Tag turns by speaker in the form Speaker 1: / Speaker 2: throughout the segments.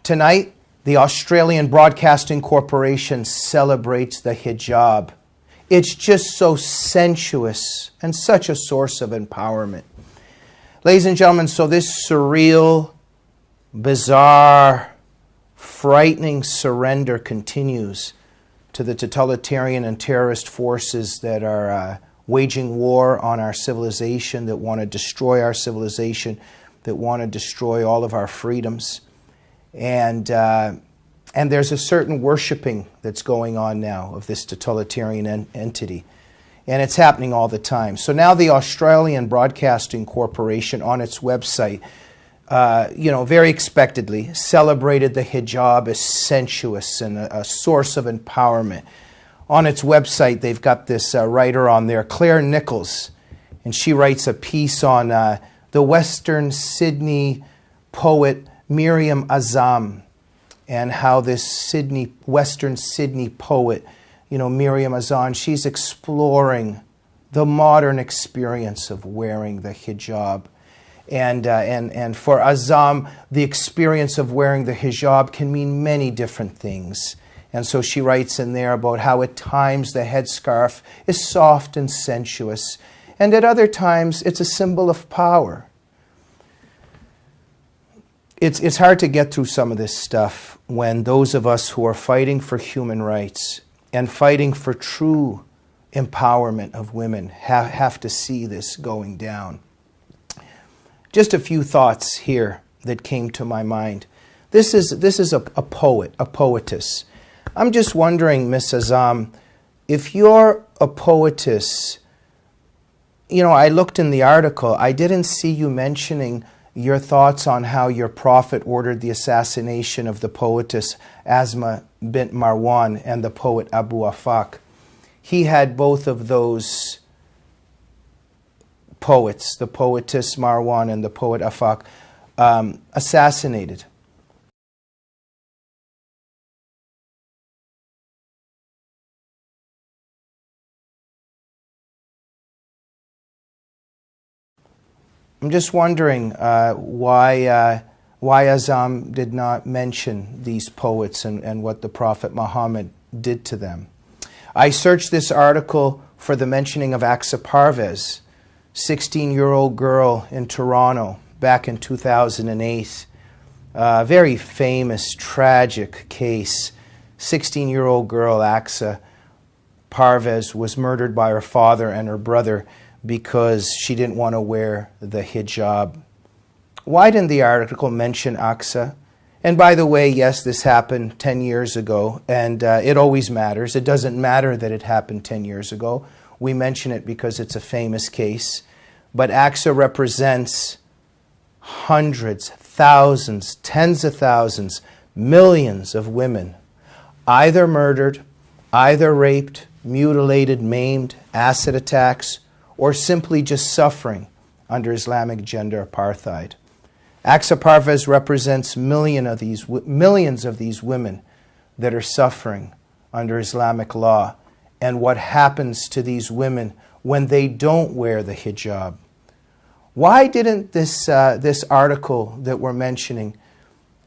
Speaker 1: Tonight, the Australian Broadcasting Corporation celebrates the hijab. It's just so sensuous and such a source of empowerment. Ladies and gentlemen, so this surreal, bizarre, frightening surrender continues to the totalitarian and terrorist forces that are waging war on our civilization, that want to destroy our civilization, that want to destroy all of our freedoms. And there's a certain worshiping that's going on now of this totalitarian entity. And it's happening all the time. So now the Australian Broadcasting Corporation on its website, very expectedly, celebrated the hijab as sensuous and a source of empowerment. On its website, they've got this writer on there, Claire Nichols, and she writes a piece on the Western Sydney poet Miriam Azam, and how this Western Sydney poet, Miriam Azam, she's exploring the modern experience of wearing the hijab. And for Azam, the experience of wearing the hijab can mean many different things. And so she writes in there about how at times the headscarf is soft and sensuous, and at other times it's a symbol of power. It's hard to get through some of this stuff when those of us who are fighting for human rights and fighting for true empowerment of women have to see this going down. Just a few thoughts here that came to my mind. This is a poet, a poetess. I'm just wondering, Miss Azam, if you're a poetess, I looked in the article, I didn't see you mentioning your thoughts on how your prophet ordered the assassination of the poetess Asma bint Marwan and the poet Abu Afaq. He had both of those poets, the poetess Marwan and the poet Afaq, assassinated. I'm just wondering why Azam did not mention these poets and what the Prophet Muhammad did to them. I searched this article for the mentioning of Aqsa Parvez, 16-year-old girl in Toronto back in 2008. A very famous, tragic case. 16-year-old girl Aqsa Parvez was murdered by her father and her brother because she didn't want to wear the hijab. Why didn't the article mention Aqsa? And by the way, yes, this happened 10 years ago, and it always matters. It doesn't matter that it happened 10 years ago. We mention it because it's a famous case. But Aqsa represents hundreds, thousands, tens of thousands, millions of women, either murdered, either raped, mutilated, maimed, acid attacks, or simply just suffering under Islamic gender apartheid. Aqsa Parvez represents millions of these women that are suffering under Islamic law, and what happens to these women when they don't wear the hijab. Why didn't this article that we're mentioning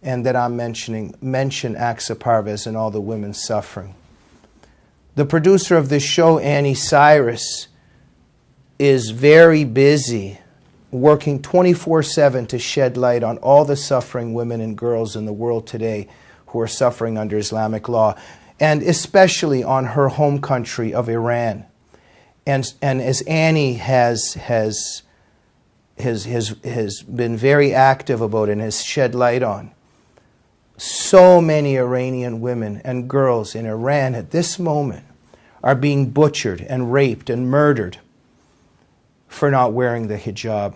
Speaker 1: and that I'm mentioning mention Aqsa Parvez and all the women suffering? The producer of this show, Annie Cyrus, is very busy working 24/7 to shed light on all the suffering women and girls in the world today who are suffering under Islamic law, and especially on her home country of Iran. And as Annie has been very active about and has shed light on, so many Iranian women and girls in Iran at this moment are being butchered and raped and murdered for not wearing the hijab.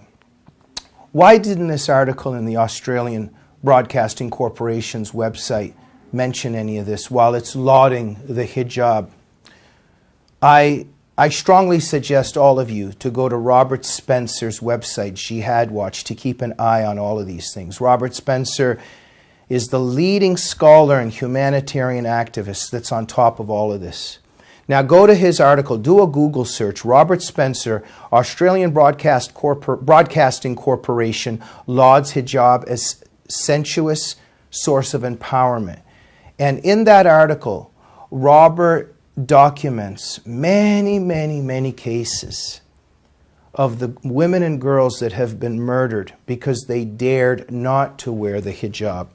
Speaker 1: Why didn't this article in the Australian Broadcasting Corporation's website mention any of this while it's lauding the hijab? I strongly suggest all of you to go to Robert Spencer's website, Jihad Watch, to keep an eye on all of these things. Robert Spencer is the leading scholar and humanitarian activist that's on top of all of this. Now go to his article, do a Google search, Robert Spencer, Australian Broadcasting Corporation lauds hijab as sensuous, source of empowerment. And in that article, Robert documents many, many, many cases of the women and girls that have been murdered because they dared not to wear the hijab.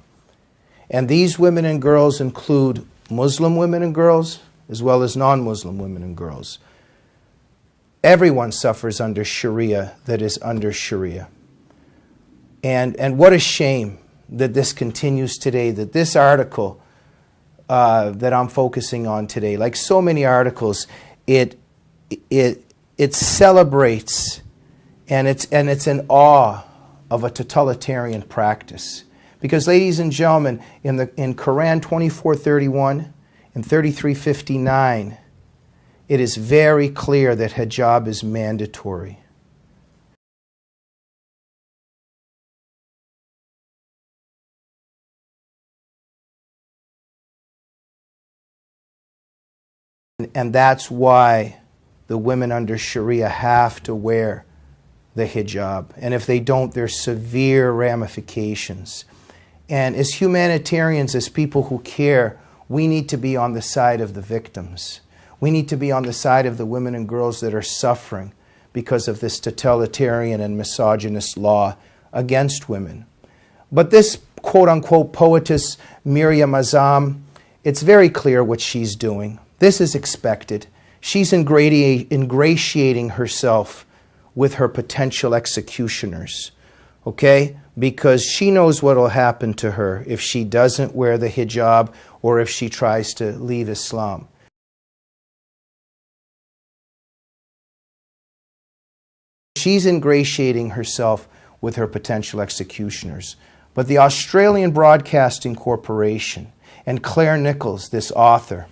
Speaker 1: And these women and girls include Muslim women and girls as well as non-Muslim women and girls. Everyone suffers under Sharia that is under Sharia. And what a shame that this continues today, that this article that I'm focusing on today, like so many articles, it celebrates and it's in awe of a totalitarian practice. Because, ladies and gentlemen, in Quran 24:31 and 33:59, it is very clear that hijab is mandatory. And that's why the women under Sharia have to wear the hijab. And if they don't, there's severe ramifications. And as humanitarians, as people who care, we need to be on the side of the victims. We need to be on the side of the women and girls that are suffering because of this totalitarian and misogynist law against women. But this quote-unquote poetess, Miriam Azam, it's very clear what she's doing. This is expected. She's ingratiating herself with her potential executioners, okay? Because she knows what will happen to her if she doesn't wear the hijab or if she tries to leave Islam. She's ingratiating herself with her potential executioners. But the Australian Broadcasting Corporation and Claire Nichols, this author,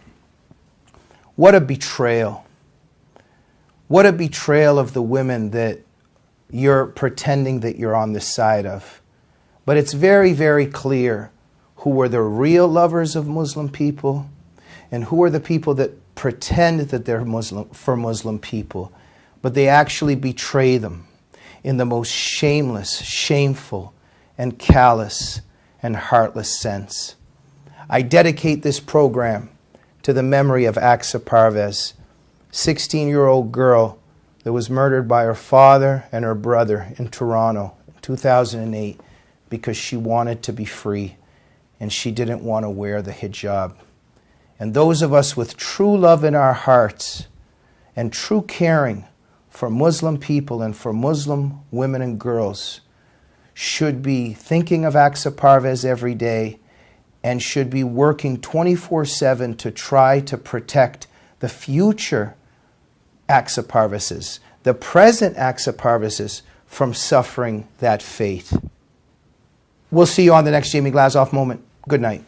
Speaker 1: what a betrayal. What a betrayal of the women that you're pretending that you're on the side of. But it's very, very clear who are the real lovers of Muslim people and who are the people that pretend that they're Muslim for Muslim people, but they actually betray them in the most shameless, shameful, and callous and heartless sense. I dedicate this program to the memory of Aqsa Parvez, 16-year-old girl that was murdered by her father and her brother in Toronto in 2008 because she wanted to be free and she didn't want to wear the hijab. And those of us with true love in our hearts and true caring for Muslim people and for Muslim women and girls should be thinking of Aqsa Parvez every day and should be working 24/7 to try to protect the future Aqsa Parvezes, the present Aqsa Parvezes, from suffering that fate. We'll see you on the next Jamie Glazov moment. Good night.